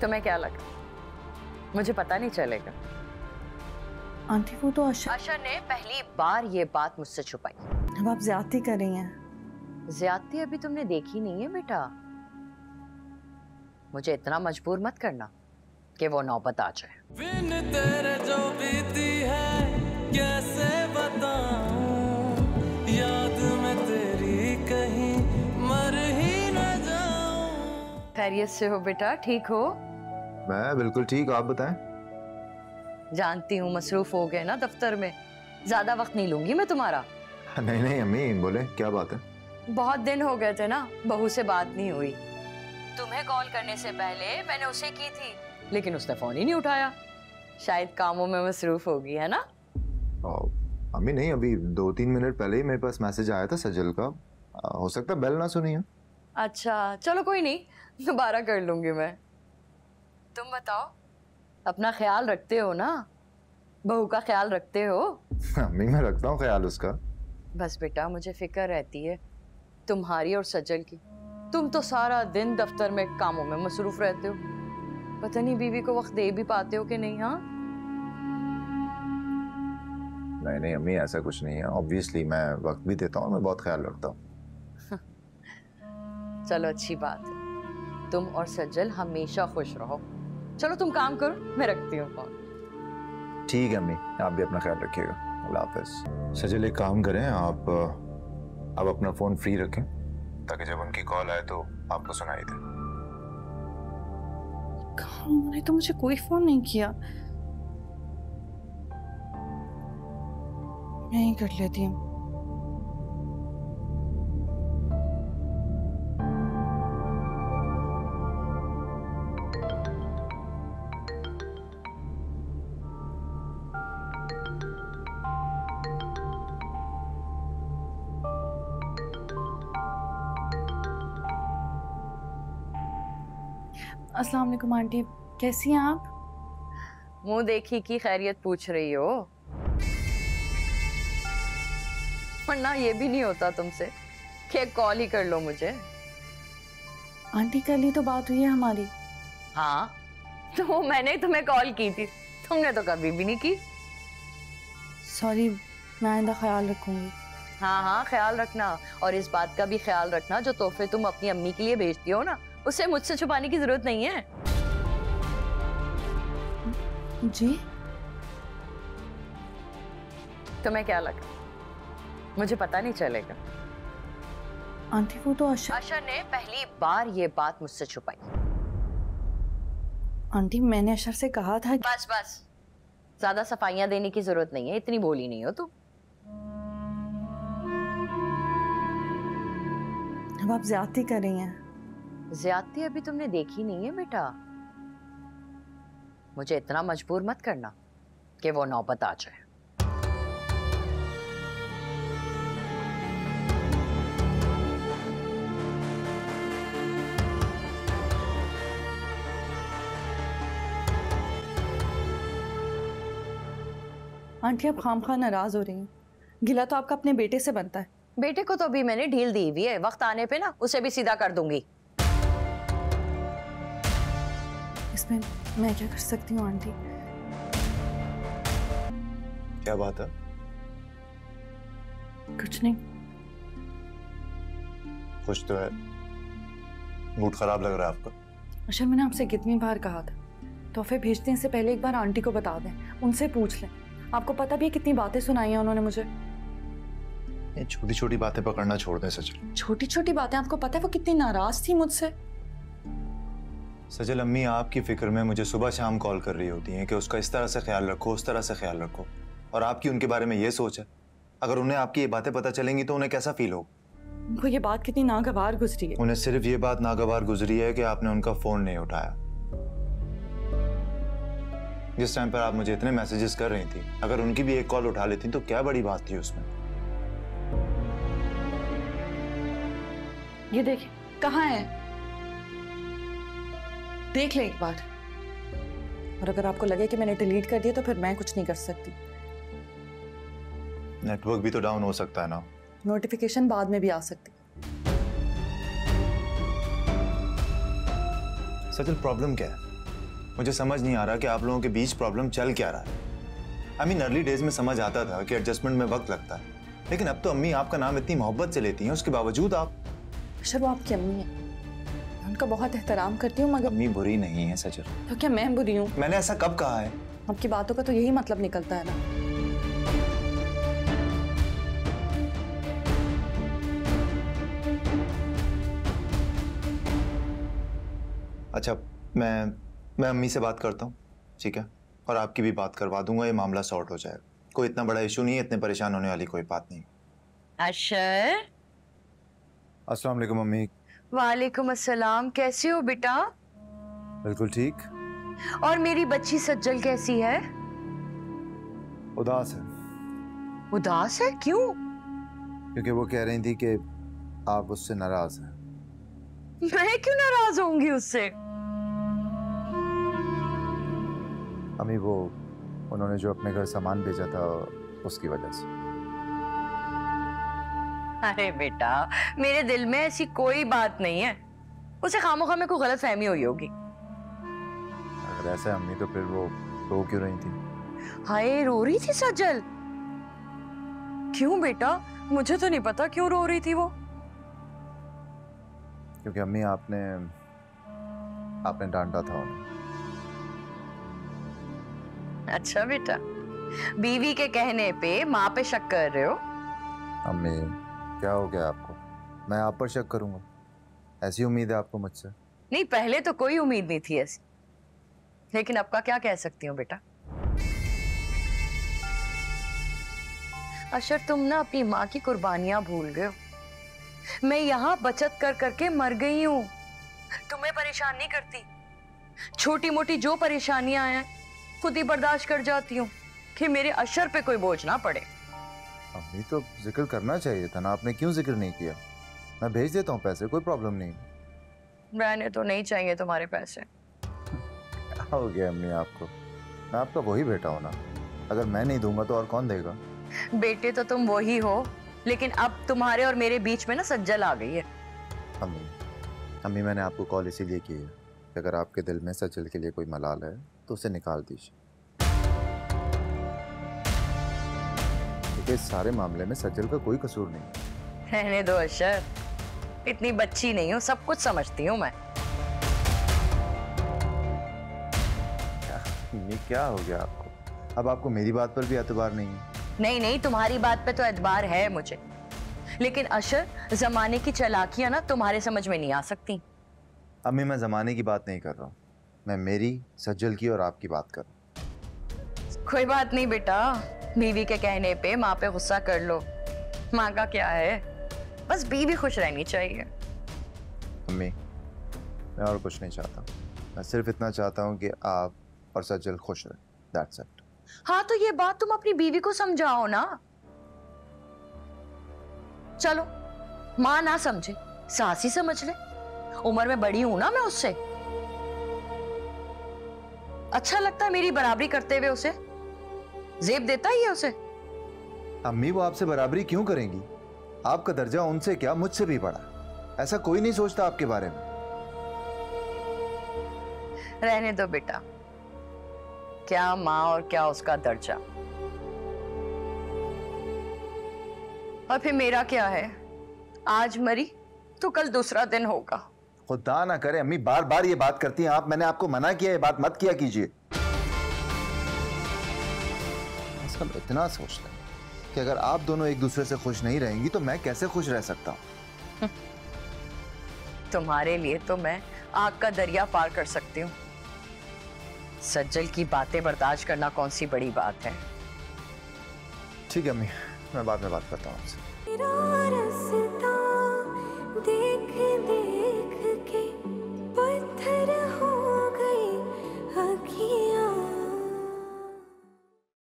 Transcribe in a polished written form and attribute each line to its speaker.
Speaker 1: तुम्हें क्या लगा मुझे पता नहीं चलेगा?
Speaker 2: आंटी वो तो
Speaker 1: आशा ने पहली बार ये बात मुझसे छुपाई।
Speaker 2: अब आप ज्यादती कर रही हैं।
Speaker 1: ज्यादती अभी तुमने देखी नहीं है बेटा। मुझे इतना मजबूर मत करना कि वो नौबत आ जाए।
Speaker 3: बिन तेरे जो बीती है कैसे बताऊं, याद में तेरी कहीं मर ही न जाऊं।
Speaker 1: खैरियत से हो बेटा? ठीक हो?
Speaker 4: मैं बिल्कुल ठीक, आप बताएं।
Speaker 1: जानती हूँ मसरूफ हो गए ना दफ्तर में, ज्यादा वक्त नहीं लूंगी मैं तुम्हारा।
Speaker 4: नहीं नहीं अम्मी, बोले क्या बात है?
Speaker 1: बहुत दिन हो गए थे ना, बहू से बात नहीं हुई। तुम्हें कॉल करने से पहले मैंने उसे की थी, लेकिन उसने फोन ही नहीं उठाया। शायद कामों में मसरूफ होगी, है ना?
Speaker 4: अम्मी नहीं, अभी 2-3 मिनट पहले ही मेरे पास मैसेज आया था सजल का। हो सकता है बेल ना सुनी हो।
Speaker 1: अच्छा चलो कोई नहीं, दोबारा कर लूंगी मैं। तुम बताओ, अपना ख्याल रखते हो ना? बहू का ख्याल रखते हो?
Speaker 4: अम्मी मैं रखता हूँ ख्याल उसका।
Speaker 1: बस बेटा मुझे फिक्र रहती है तुम्हारी और सजल की। तुम तो सारा दिन दफ्तर में कामों में मसरूफ रहते हो, पता नहीं बीवी को वक्त दे भी पाते हो कि नहीं। हाँ
Speaker 4: नहीं नहीं अम्मी, ऐसा कुछ नहीं है। ऑब्वियसली मैं वक्त भी देता हूँ, मैं बहुत ख्याल रखता हूँ।
Speaker 1: चलो अच्छी बात है, तुम और सज्जल हमेशा खुश रहो। चलो तुम काम करो, मैं रखती हूँ फोन।
Speaker 4: ठीक है अम्मी, आप भी अपना ख्याल रखिएगा। अल्लाह हाफिज। सजल एक काम करें, आप अपना फोन फ्री रखें ताकि जब उनकी कॉल आए तो आपको सुनाई दे।
Speaker 2: कहाँ, उन्होंने तो मुझे कोई फोन नहीं किया। मैं ही कर लेती हूँ। अस्सलाम वालेकुम आंटी, कैसी हैं आप?
Speaker 1: मुंह देखी की खैरियत पूछ रही हो, वरना ये भी नहीं होता तुमसे कि कॉल ही कर लो मुझे।
Speaker 2: आंटी कल ही तो बात हुई है हमारी।
Speaker 1: हाँ तो मैंने तुम्हें कॉल की थी, तुमने तो कभी भी नहीं की।
Speaker 2: सॉरी, मैं आइंदा ख्याल रखूंगी।
Speaker 1: हाँ हाँ ख्याल रखना, और इस बात का भी ख्याल रखना जो तोहफे तुम अपनी अम्मी के लिए भेजती हो ना, उसे मुझसे छुपाने की जरूरत नहीं है।
Speaker 2: जी?
Speaker 1: तुम्हें क्या लगा मुझे पता नहीं चलेगा?
Speaker 2: आंटी वो तो
Speaker 1: आशा ने पहली बार ये बात मुझसे छुपाई।
Speaker 2: आंटी मैंने अशर से कहा था कि...
Speaker 1: बस बस, ज्यादा सफाइयां देने की जरूरत नहीं है, इतनी बोली नहीं हो तुम।
Speaker 2: अब आप ज्यादती कर रही हैं।
Speaker 1: ज्यादती अभी तुमने देखी नहीं है बेटा। मुझे इतना मजबूर मत करना कि वो नौबत आ जाए।
Speaker 2: आंटी आप खामखा नाराज हो रही हैं। गिला तो आपका अपने बेटे से बनता है।
Speaker 1: बेटे को तो अभी मैंने ढील दी हुई है, वक्त आने पे ना उसे भी सीधा कर दूंगी।
Speaker 2: इसमें मैं क्या कर सकती हूँ आंटी?
Speaker 4: क्या बात है?
Speaker 2: कुछ नहीं।
Speaker 4: कुछ तो है, मूड खराब लग रहा है आपका।
Speaker 2: अच्छा मैंने आपसे कितनी बार कहा था तोहफे भेजने से पहले एक बार आंटी को बता दें, उनसे पूछ लें। आपको पता भी है कितनी बातें सुनाई हैं उन्होंने मुझे।
Speaker 4: ये छोटी छोटी बातें पकड़ना छोड़ दें सजल।
Speaker 2: छोटी छोटी बातें? आपको पता है वो कितनी नाराज थी मुझसे।
Speaker 4: सजल अम्मी आपकी फिक्र में मुझे सुबह शाम कॉल कर रही होती हैं कि उसका इस तरह से ख्याल रखो, उस तरह से ख्याल रखो, और आपकी उनके बारे में ये सोच है। अगर उन्हें आपकी ये बातें पता चलेंगी तो उन्हें कैसा फील होगा?
Speaker 2: उनको ये बात कितनी नागवार गुजरी है।
Speaker 4: उन्हें सिर्फ ये बात नागवार गुजरी है कि आपने उनका फोन नहीं उठाया। जिस टाइम पर आप मुझे इतने मैसेजेस कर रही थी, अगर उनकी भी एक कॉल उठा लेती तो क्या बड़ी बात थी उसमें?
Speaker 2: ये देखिए कहाँ है, देख ले एक बार। और अगर आपको लगे कि मैंने डिलीट कर दिया तो फिर मैं कुछ नहीं कर सकती।
Speaker 4: नेटवर्क भी तो डाउन हो सकता है ना।
Speaker 2: नोटिफिकेशन बाद में भी आ सकती।
Speaker 4: सजल प्रॉब्लम क्या है? मुझे समझ नहीं आ रहा कि आप लोगों के बीच प्रॉब्लम चल क्या रहा है। आई मीन अर्ली डेज में समझ आता था कि एडजस्टमेंट में वक्त लगता है, लेकिन अब तो अम्मी आपका नाम इतनी मोहब्बत से लेती हैं, उसके बावजूद आप।
Speaker 2: अशर, वो आपकी अम्मी है, मैं उनका बहुत एहतराम करती हूँ, मगर
Speaker 4: अम्मी बुरी नहीं है सजल।
Speaker 2: तो क्या मैं बुरी हूँ?
Speaker 4: मैंने ऐसा कब कहा है?
Speaker 2: आपकी बातों का तो यही मतलब निकलता है ना।
Speaker 4: अच्छा, मैं अम्मी से बात करता हूँ, ठीक है, और आपकी भी बात करवा दूंगा, ये मामला सॉर्ट हो जाएगा। कोई इतना बड़ा इशू नहीं है, इतने परेशान होने वाली कोई बात नहीं।
Speaker 1: अशर।
Speaker 4: अस्सलाम वालेकुम अम्मी।
Speaker 1: वालेकुम अस्सलाम, कैसे हो बेटा?
Speaker 4: बिल्कुल ठीक।
Speaker 1: और मेरी बच्ची सज्जल कैसी है?
Speaker 4: उदास है।
Speaker 1: उदास है? क्यों?
Speaker 4: क्योंकि वो कह रही थी कि आप उससे नाराज हैं।
Speaker 1: मैं क्यों नाराज होंगी उससे?
Speaker 4: अम्मी, वो उन्होंने जो अपने घर सामान भेजा था उसकी वजह से।
Speaker 1: अरे बेटा, मेरे दिल में ऐसी कोई बात नहीं है, उसे खामोखा में कोई गलत फहमी हुई होगी।
Speaker 4: अगर ऐसा है अम्मी, तो फिर वो रो क्यों रही थी?
Speaker 1: हाय, रो रही थी सज्जल? क्यों बेटा? मुझे तो नहीं पता क्यों रो रही थी वो।
Speaker 4: क्योंकि अम्मी आपने डांटा था उन्हें।
Speaker 1: अच्छा बेटा, बीवी के कहने पे माँ पे शक कर रहे हो?
Speaker 4: अम्मी, क्या हो गया आपको? मैं आप पर शक करूंगा? ऐसी उम्मीद है आपको मुझसे?
Speaker 1: नहीं, पहले तो कोई उम्मीद नहीं थी ऐसी, लेकिन अब का क्या कह सकती हूँ बेटा। अशर, तुम ना अपनी माँ की कुर्बानियां भूल गए हो। मैं यहाँ बचत कर करके मर गई हूँ, तुम्हें परेशान नहीं करती। छोटी मोटी जो परेशानियां आए खुद ही बर्दाश्त कर जाती हूँ कि मेरे अशर पे कोई बोझ ना पड़े।
Speaker 4: अम्मी, तो जिक्र करना चाहिए था ना, आपने क्यों जिक्र नहीं किया? मैं भेज देता हूँ पैसे, कोई प्रॉब्लम नहीं।
Speaker 1: मैंने तो नहीं चाहिए तुम्हारे पैसे।
Speaker 4: क्या हो गया अम्मी आपको? मैं आपका वही बेटा हूं ना, अगर मैं नहीं दूंगा तो और कौन देगा?
Speaker 1: बेटे तो तुम वही हो, लेकिन अब तुम्हारे और मेरे बीच में ना सज्जल आ गई है।
Speaker 4: अम्मी, मैंने आपको कॉल इसीलिए की है कि अगर आपके दिल में सज्जल के लिए कोई मलाल है तो उसे निकाल दीजिए। इस सारे मामले में सज्जल का कोई कसूर नहीं।
Speaker 1: रहने दो अशर, इतनी बच्ची नहीं हूँ, सब कुछ समझती हूँ मैं।
Speaker 4: क्या हो गया आपको? अब आपको मेरी बात पर भी एतबार नहीं है?
Speaker 1: नहीं नहीं, तुम्हारी बात पे तो एतबार है मुझे, लेकिन अशर, जमाने की चालाकियां ना तुम्हारे समझ में नहीं आ सकती।
Speaker 4: अम्मी, मैं जमाने की बात नहीं कर रहा हूँ, मैं मेरी, सज्जल की और आपकी बात कर रहा हूँ।
Speaker 1: कोई बात नहीं बेटा, बीवी के कहने पे माँ पे गुस्सा कर लो, माँ का क्या है, बस बीवी खुश रहनी चाहिए।
Speaker 4: अम्मी, मैं और कुछ नहीं चाहता, मैं सिर्फ इतना चाहता हूँ कि आप और सज्जल खुश रहें, दैट्स इट।
Speaker 1: हाँ, तो ये बात तुम अपनी बीवी को समझाओ ना। चलो, माँ ना समझे, सास ही समझ ले, उम्र में बड़ी हूं ना मैं उससे। अच्छा लगता है मेरी बराबरी करते हुए उसे? जेब देता ही है उसे।
Speaker 4: अम्मी, वो आपसे बराबरी क्यों करेंगी? आपका दर्जा उनसे क्या, मुझसे भी बड़ा। ऐसा कोई नहीं सोचता आपके बारे में।
Speaker 1: रहने दो बेटा, क्या माँ और क्या उसका दर्जा, और फिर मेरा क्या है? आज मरी तो कल दूसरा दिन होगा।
Speaker 4: खुदा ना करे अम्मी, बार बार ये बात करती हैं आप। मैंने आपको मना किया, ये बात मत किया कीजिए। सब इतना सोचता है कि अगर आप दोनों एक दूसरे से खुश नहीं रहेंगी तो मैं कैसे खुश रह सकता हूँ?
Speaker 1: तुम्हारे लिए तो मैं आग का दरिया पार कर सकती हूँ, सज्जल की बातें बर्दाश्त करना कौन सी बड़ी बात है।
Speaker 4: ठीक है अम्मी, मैं बाद में बात करता हूँ आपसे।